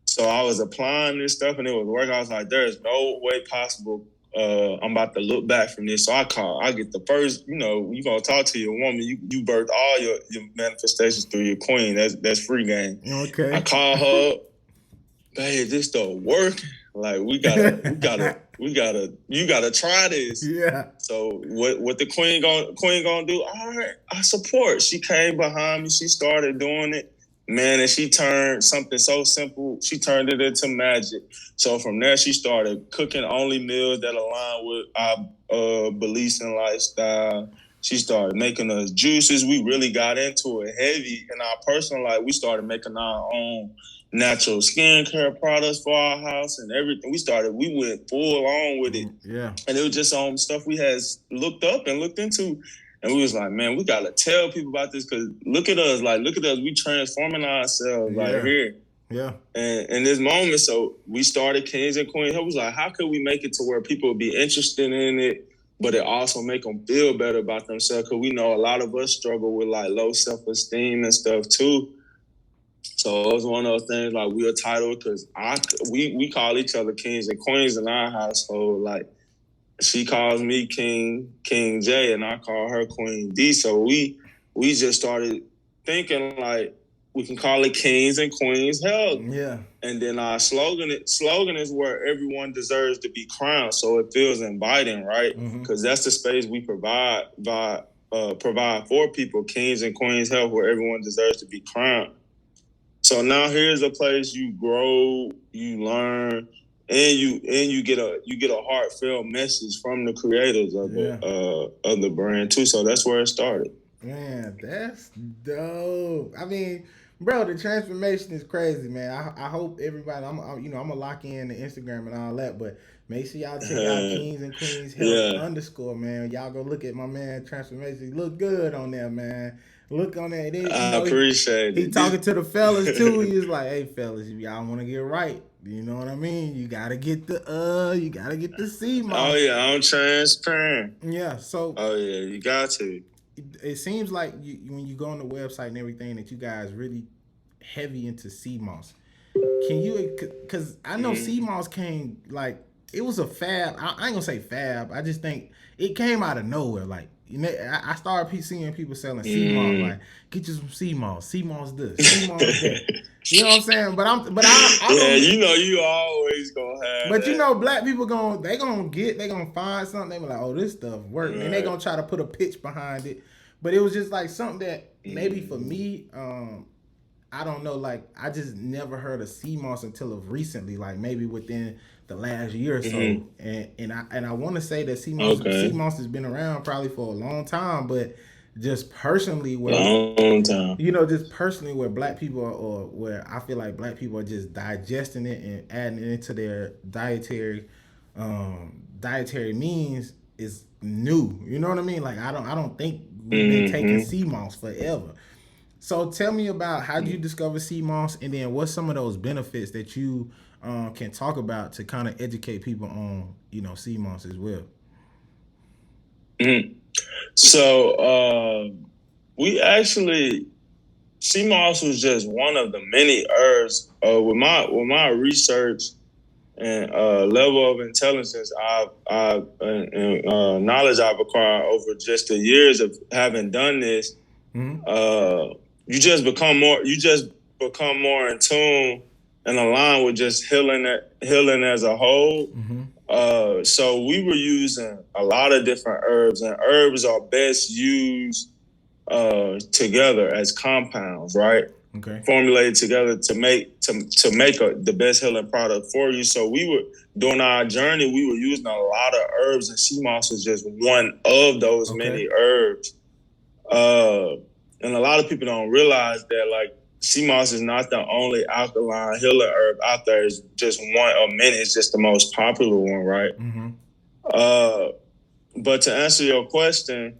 So I was applying this stuff, and it was working. I was like, there's no way possible I'm about to look back from this. So I get the first, you gonna talk to your woman, you birth all your manifestations through your queen. That's free game. Okay. I call her up, babe, this stuff working. Like you gotta try this. Yeah. So what the queen gonna do? All right, I support. She came behind me, she started doing it. Man, and she turned something so simple, she turned it into magic. So from there, she started cooking only meals that align with our beliefs and lifestyle. She started making us juices. We really got into it heavy in our personal life. We started making our own natural skincare products for our house and everything. We went full on with it. Yeah. And it was just stuff we had looked up and looked into. And we was like, man, we got to tell people about this, because look at us, we transforming ourselves here. Yeah. And in this moment, so we started Kings and Queens. I was like, how can we make it to where people would be interested in it, but it also make them feel better about themselves? Because we know a lot of us struggle with like low self-esteem and stuff too. So it was one of those things like we are titled because we call each other Kings and Queens in our household. Like she calls me King J, and I call her Queen D. So we just started thinking like we can call it Kings and Queens Health. Yeah. And then our slogan is where everyone deserves to be crowned. So it feels inviting, right? Because that's the space we provide for people, Kings and Queens Health, where everyone deserves to be crowned. So now here's a place you grow, you learn, and you get a heartfelt message from the creators of the brand too. So that's where it started. Man, that's dope. I mean, bro, the transformation is crazy, man. I hope everybody. I'm gonna lock in the Instagram and all that, but make sure y'all check out Kings and Queens Health _ man. Y'all go look at my man transformation. He look good on there, man. Look on that. I appreciate it. He talking to the fellas too. He's like, hey fellas, if y'all want to get right, you know what I mean? You gotta get the Seamoss. Oh yeah, I'm transparent. Yeah. So. Oh yeah, you got to. It seems like when you go on the website and everything that you guys really heavy into Seamoss. Can you? Because I know Seamoss came like it was a fab. I ain't gonna say fab. I just think it came out of nowhere. Like I started seeing people selling Seamoss. Like get you some Seamoss. Seamoss this. Seamoss that. You know what I'm saying? But yeah, you know you always gonna have. But you know, black people they gonna find something. They be like, oh, this stuff works, and they gonna try to put a pitch behind it. But it was just like something that maybe for me, I don't know. Like I just never heard of Seamoss until of recently. Like maybe within the last year or so. And I want to say that Seamoss has been around probably for a long time, but just personally where just personally where black people are, or where I feel like black people are just digesting it and adding it into their dietary means is new. You know what I mean? Like I don't think we've been taking Seamoss forever. So tell me about how you discover Seamoss, and then what's some of those benefits that you can talk about to kind of educate people on Seamoss as well. So we actually Seamoss was just one of the many herbs. With my research and level of intelligence I've knowledge I've acquired over just the years of having done this, you just become more in tune and aligned with just healing as a whole. So we were using a lot of different herbs, and herbs are best used together as compounds, right? Okay. Formulated together to make the best healing product for you. So we were during our journey, we were using a lot of herbs, and Seamoss was just one of those many herbs. And a lot of people don't realize that like Seamoss is not the only alkaline healing herb out there. It's just one of many. It's just the most popular one, right? But to answer your question,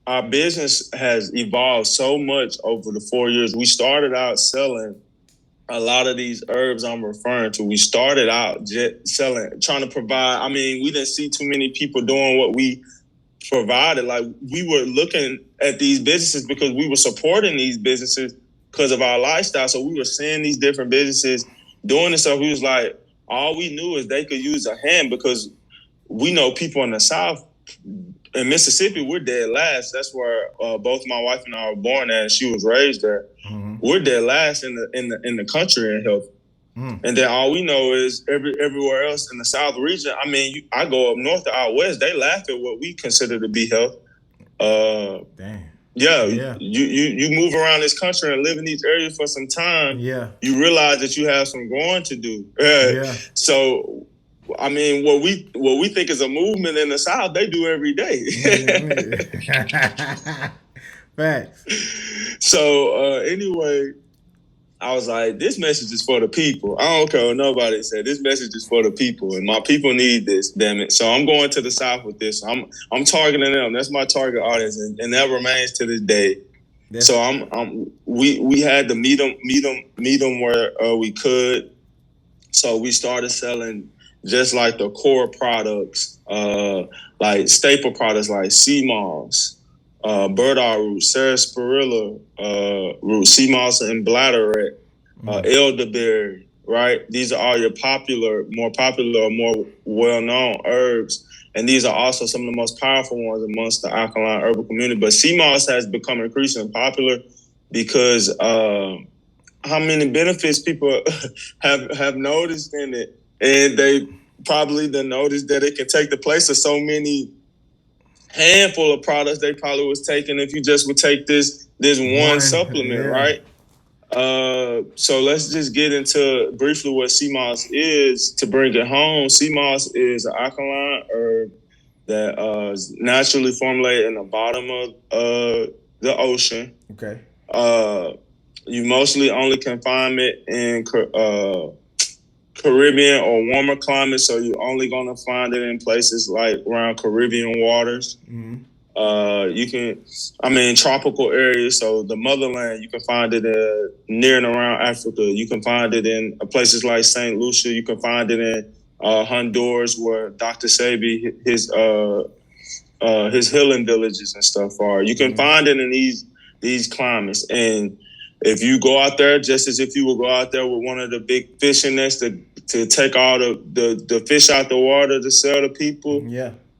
our business has evolved so much over the 4 years. We started out selling a lot of these herbs I'm referring to. We started out just trying to provide. I mean, we didn't see too many people doing what we provided. Like we were looking at these businesses because we were supporting these businesses because of our lifestyle. So we were seeing these different businesses doing this stuff. We was like, all we knew is they could use a hand, because we know people in the South. In Mississippi, we're dead last. That's where both my wife and I were born at, and she was raised there. We're dead last in the country in health. And then all we know is everywhere else in the South region. I mean, I go up north or out west, they laugh at what we consider to be health. Damn. Yeah. You move around this country and live in these areas for some time. Yeah. You realize that you have some growing to do. So, I mean, what we think is a movement in the South, they do every day. Facts. So anyway, I was like, this message is for the people. I don't care what nobody said. This message is for the people, and my people need this, damn it. So I'm going to the South with this. I'm targeting them. That's my target audience, and that remains to this day. So we had to meet them where we could. So we started selling just like the core products, like staple products like Seamoss, burdock root, sarsaparilla root, Seamoss and bladderwrack, elderberry. Right, these are all your more popular, more well-known herbs, and these are also some of the most powerful ones amongst the alkaline herbal community. But Seamoss has become increasingly popular because how many benefits people have noticed in it, and they probably done noticed that it can take the place of so many handful of products they probably was taking if you just would take this one supplement, right? So let's just get into briefly what Seamoss is to bring it home. Seamoss is an alkaline herb that is naturally formulated in the bottom of the ocean. Okay. You mostly only can find it in Caribbean or warmer climates, so you're only going to find it in places like around Caribbean waters. Mm-hmm. Tropical areas. So the motherland, you can find it near and around Africa. You can find it in places like St. Lucia. You can find it in Honduras, where Dr. Sebi, his healing villages and stuff are. You can find it in these climates. And if you go out there, just as if you would go out there with one of the big fishing nets to take all the fish out the water to sell to people,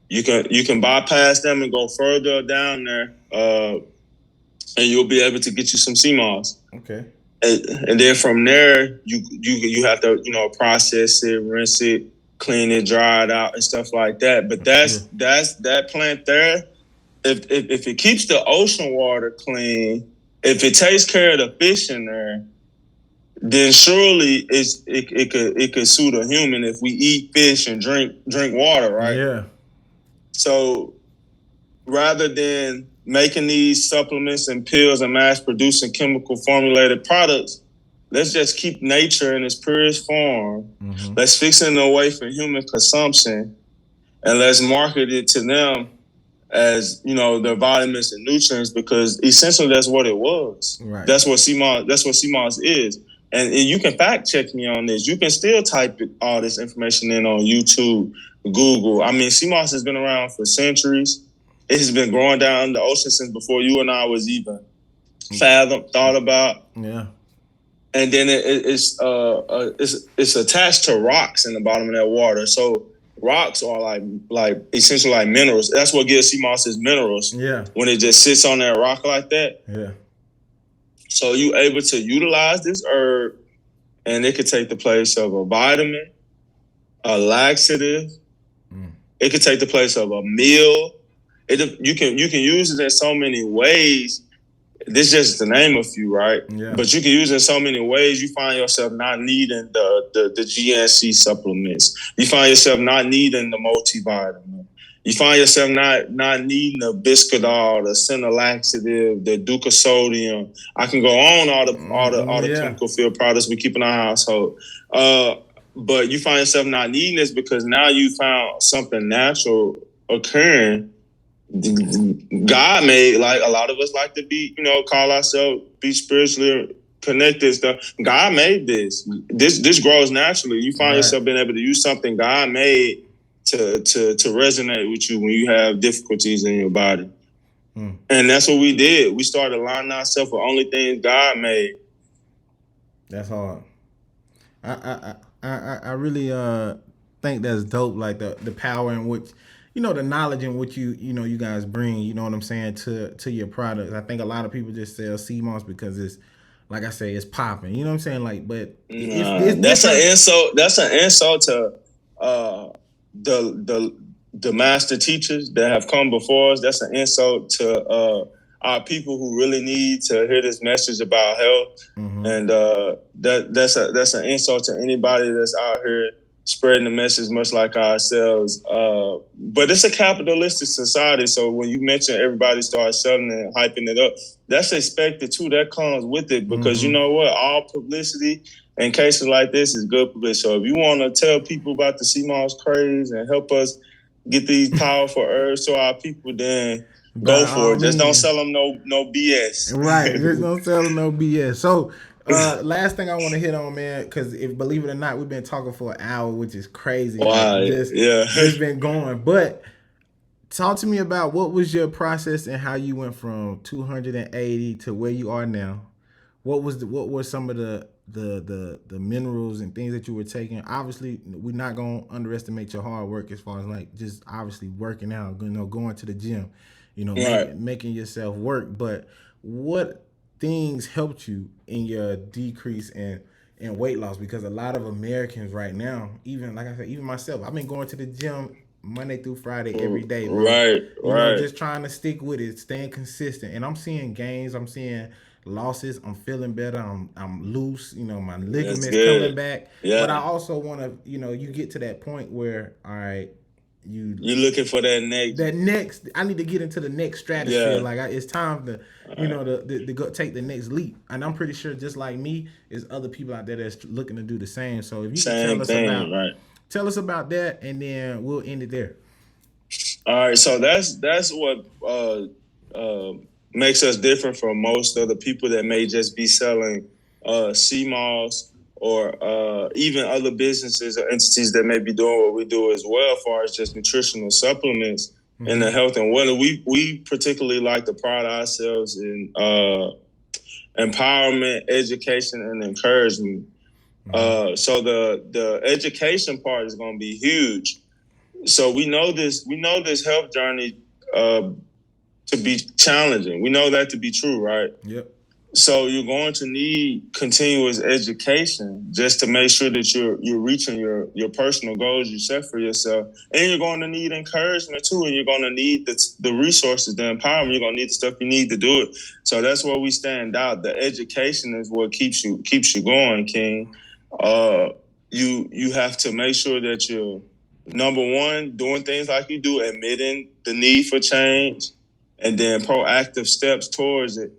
you can bypass them and go further down there, and you'll be able to get you some Seamoss. Okay. And then from there, you have to process it, rinse it, clean it, dry it out, and stuff like that. But that's that plant there. If it keeps the ocean water clean, if it takes care of the fish in there, then surely it could suit a human if we eat fish and drink water, right? Yeah. So rather than making these supplements and pills and mass producing chemical formulated products, let's just keep nature in its purest form. Mm-hmm. Let's fix it away from human consumption, and let's market it to them as their vitamins and nutrients, because essentially that's what it was. Right. That's what Seamoss is. And you can fact check me on this. You can still type all this information in on YouTube, Google. Seamoss has been around for centuries. It has been growing down the ocean since before you and I was even thought about. Yeah. And then it's attached to rocks in the bottom of that water. So rocks are like essentially like minerals. That's what gives Seamoss its minerals. Yeah. When it just sits on that rock like that. Yeah. So you able to utilize this herb, and it could take the place of a vitamin, a laxative. It could take the place of a meal. You can use it in so many ways. This is just to name a few, right? Yeah. But you can use it in so many ways. You find yourself not needing the GNC supplements. You find yourself not needing the multivitamin. You find yourself not needing the Biscadol, the Cinelaxative, the Ducasodium. I can go on all the chemical field products we keep in our household. But you find yourself not needing this because now you found something natural occurring. God made, like a lot of us like to be, call ourselves, be spiritually connected stuff. God made this. This grows naturally. You find yourself being able to use something God made to resonate with you when you have difficulties in your body. And that's what we did. We started aligning ourselves with only things God made. That's hard. I really think that's dope. Like the power in which, the knowledge in which you guys bring. You know what I'm saying, to your products. I think a lot of people just sell Seamoss because it's, like I say, it's popping. You know what I'm saying? Like, but it's that's an insult. That's an insult to the master teachers that have come before us. That's an insult to our people who really need to hear this message about health. Mm-hmm. And that's an insult to anybody that's out here spreading the message, much like ourselves. But it's a capitalistic society, so when you mention everybody starts selling it and hyping it up, that's expected too. That comes with it, because you know what? All publicity in cases like this is good publicity. So if you want to tell people about the Seamoss craze and help us get these powerful herbs to our people, then Go By for all it. Just don't means. sell them no BS. Right. Just don't tell them no BS. So, last thing I want to hit on, man, because if believe it or not, we've been talking for an hour, which is crazy. Like Wow. just Yeah. just been going. But talk to me about what was your process and how you went from 280 to where you are now. What were some of the minerals and things that you were taking? Obviously, we're not gonna underestimate your hard work as far as like just obviously working out, going to the gym, Right. making yourself work. But what things helped you in your decrease in weight loss? Because a lot of Americans right now, even like I said, even myself, I've been going to the gym Monday through Friday every day, bro. Right. Right. Just trying to stick with it, staying consistent. And I'm seeing gains, I'm seeing losses. I'm feeling better. I'm loose. My That's ligaments coming good. back. But I Yeah. also want to, you get to that point where, all right, You looking for that next. I need to get into the next stratosphere. Yeah. Like it's time to, All right. to go take the next leap. And I'm pretty sure, just like me, there's other people out there that's looking to do the same. So if you could Same thing. Right. tell us about that, and then we'll end it there. All right. So that's what makes us different from most other people that may just be selling Seamoss or even other businesses or entities that may be doing what we do as well, as far as just nutritional supplements in the health and wellness. We particularly like to pride ourselves in empowerment, education, and encouragement. So the education part is going to be huge. So we know this health journey to be challenging. We know that to be true, right? Yep. So you're going to need continuous education just to make sure that you're reaching your personal goals you set for yourself. And you're going to need encouragement too, and you're going to need the resources, the empowerment. You're going to need the stuff you need to do it. So that's where we stand out. The education is what keeps you going, King. You have to make sure that you're, number one, doing things like you do, admitting the need for change, and then proactive steps towards it.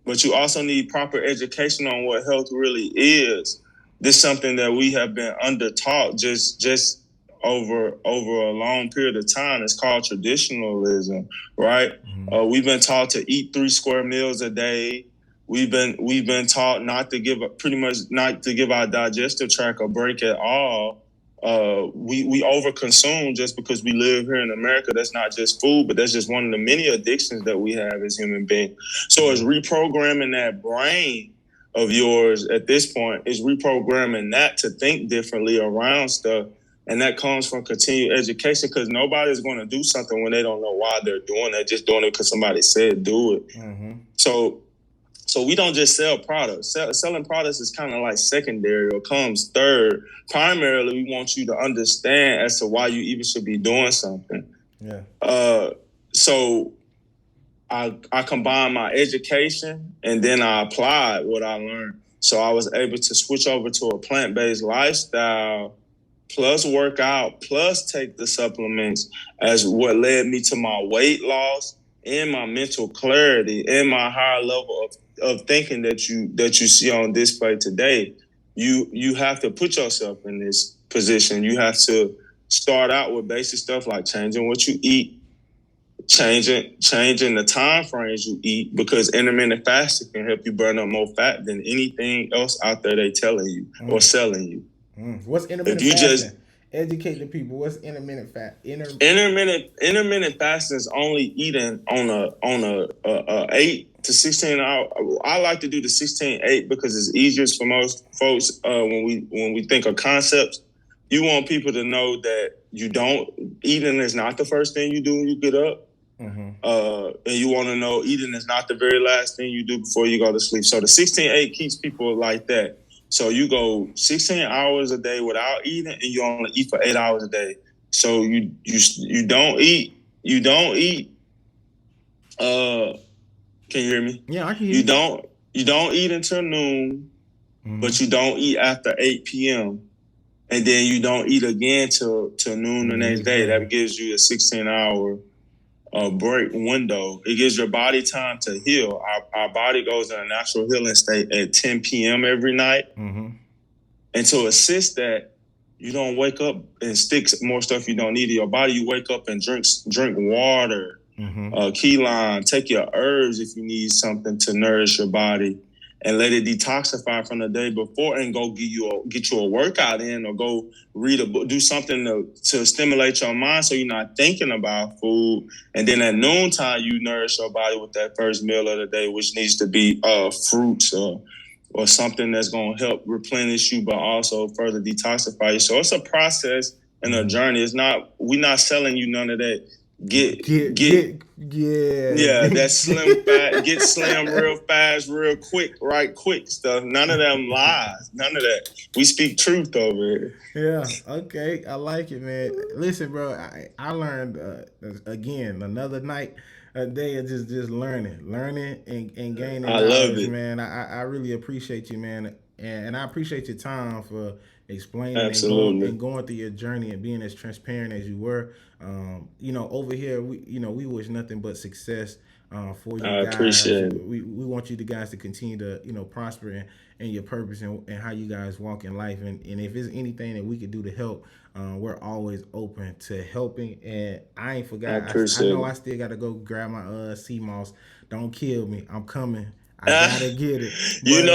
But you also need proper education on what health really is. This is something that we have been under-taught just over a long period of time. It's called traditionalism, right? We've been taught to eat 3 square meals a day. We've been taught not to give our digestive tract a break at all. We overconsume just because we live here in America. That's not just food, but that's just one of the many addictions that we have as human beings. So it's reprogramming that brain of yours at this point, is reprogramming that to think differently around stuff. And that comes from continued education, because nobody's going to do something when they don't know why they're doing it. They're just doing it because somebody said do it. So we don't just sell products. Selling products is kind of like secondary or comes third. Primarily, we want you to understand as to why you even should be doing something. Yeah. So I combined my education and then I applied what I learned. So I was able to switch over to a plant-based lifestyle, plus work out, plus take the supplements, as what led me to my weight loss and my mental clarity and my higher level of thinking that you see on display today. You have to put yourself in this position. You have to start out with basic stuff like changing what you eat, changing the time frames you eat, because intermittent fasting can help you burn up more fat than anything else out there they telling you or selling you. What's intermittent fasting? Educate the people. What's intermittent fast? Intermittent fasting is only eating on a 8 to 16 hour. I like to do the 16-8 because it's easier for most folks. When we think of concepts, you want people to know that eating is not the first thing you do when you get up. And you want to know eating is not the very last thing you do before you go to sleep. So the 16-8 keeps people like that. So you go 16 hours a day without eating, and you only eat for 8 hours a day. So you don't eat. Can you hear me? Yeah, I can hear you. You don't eat until noon, but you don't eat after 8 p.m. And then you don't eat again till noon the next day. That gives you a 16-hour break window. It gives your body time to heal. Our body goes in a natural healing state at 10 p.m. every night. And to assist that, you don't wake up and stick more stuff you don't need in your body. You wake up and drink water. Key lime, take your herbs if you need something to nourish your body, and let it detoxify from the day before, and go get you a workout in, or go read a book, do something to stimulate your mind so you're not thinking about food. And then at noontime, you nourish your body with that first meal of the day, which needs to be fruits or something that's going to help replenish you, but also further detoxify you. So it's a process and a journey. We're not selling you none of that. That slim fat, get slim real fast, real quick, right quick stuff. None of them lies. None of that. We speak truth over here. Yeah, okay. I like it, man. Listen, bro, I learned again another night, a day of just learning and gaining I love knowledge, it. man. I really appreciate you, man, and I appreciate your time for explaining Absolutely. and going through your journey and being as transparent as you were. Over here, we wish nothing but success for you I guys. appreciate it. We want you guys to continue to prosper and your purpose and how you guys walk in life. And if there's anything that we could do to help, we're always open to helping. And I ain't forgot. I know I still got to go grab my Seamoss. Don't kill me. I'm coming. I gotta get it. But,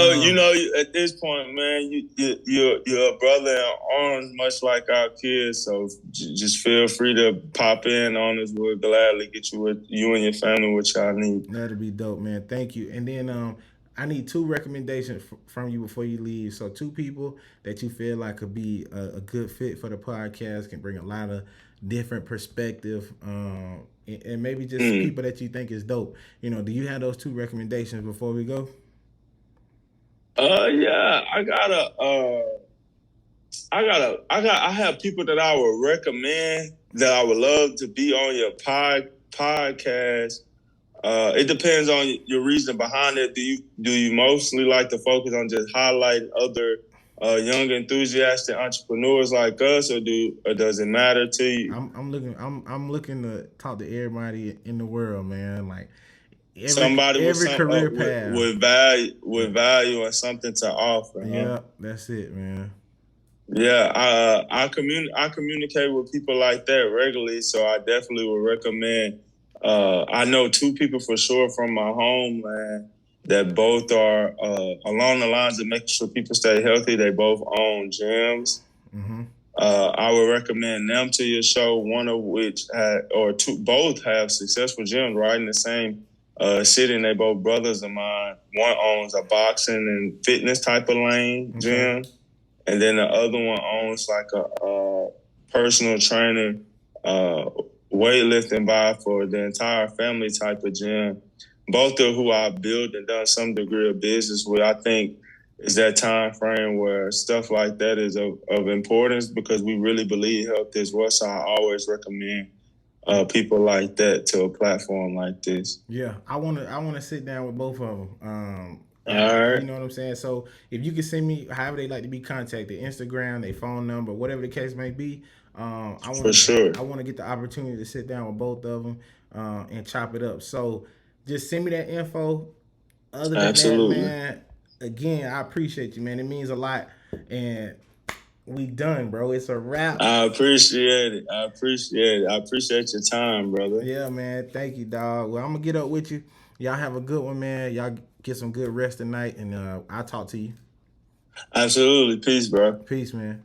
at this point, man, you're a brother in arms, much like our kids. So just feel free to pop in on us. We'll gladly get you and your family what y'all need. That'd be dope, man. Thank you. And then I need 2 recommendations from you before you leave. So 2 people that you feel like could be a good fit for the podcast, can bring a lot of different perspective, and maybe just people that you think is dope. Do you have those 2 recommendations before we go? Yeah, I have people that I would recommend that I would love to be on your podcast. It depends on your reason behind it. Do you mostly like to focus on just highlighting other young enthusiastic entrepreneurs like us, or does it matter to you? I'm looking to talk to everybody in the world, man. Like somebody every career path with value and something to offer. Yeah, that's it, man. Yeah, I communicate with people like that regularly, so I definitely would recommend. I know 2 people for sure from my homeland that both are along the lines of making sure people stay healthy. They both own gyms. I would recommend them to your show. One of which both have successful gyms right in the same city, and they both brothers of mine. One owns a boxing and fitness type of lane gym, and then the other one owns like a personal trainer, weightlifting bar for the entire family type of gym. Both of who I've built and done some degree of business with. I think is that time frame where stuff like that is of importance, because we really believe health is what. So I always recommend people like that to a platform like this. Yeah, I want to sit down with both of them. All right. You know what I'm saying? So if you can send me however they like to be contacted, Instagram, their phone number, whatever the case may be. I want to get the opportunity to sit down with both of them and chop it up. So just send me that info. Other than that, man, again, I appreciate you, man. It means a lot. And we done, bro. It's a wrap. I appreciate it. I appreciate your time, brother. Yeah, man. Thank you, dog. Well, I'm going to get up with you. Y'all have a good one, man. Y'all get some good rest tonight, and I'll talk to you. Absolutely. Peace, bro. Peace, man.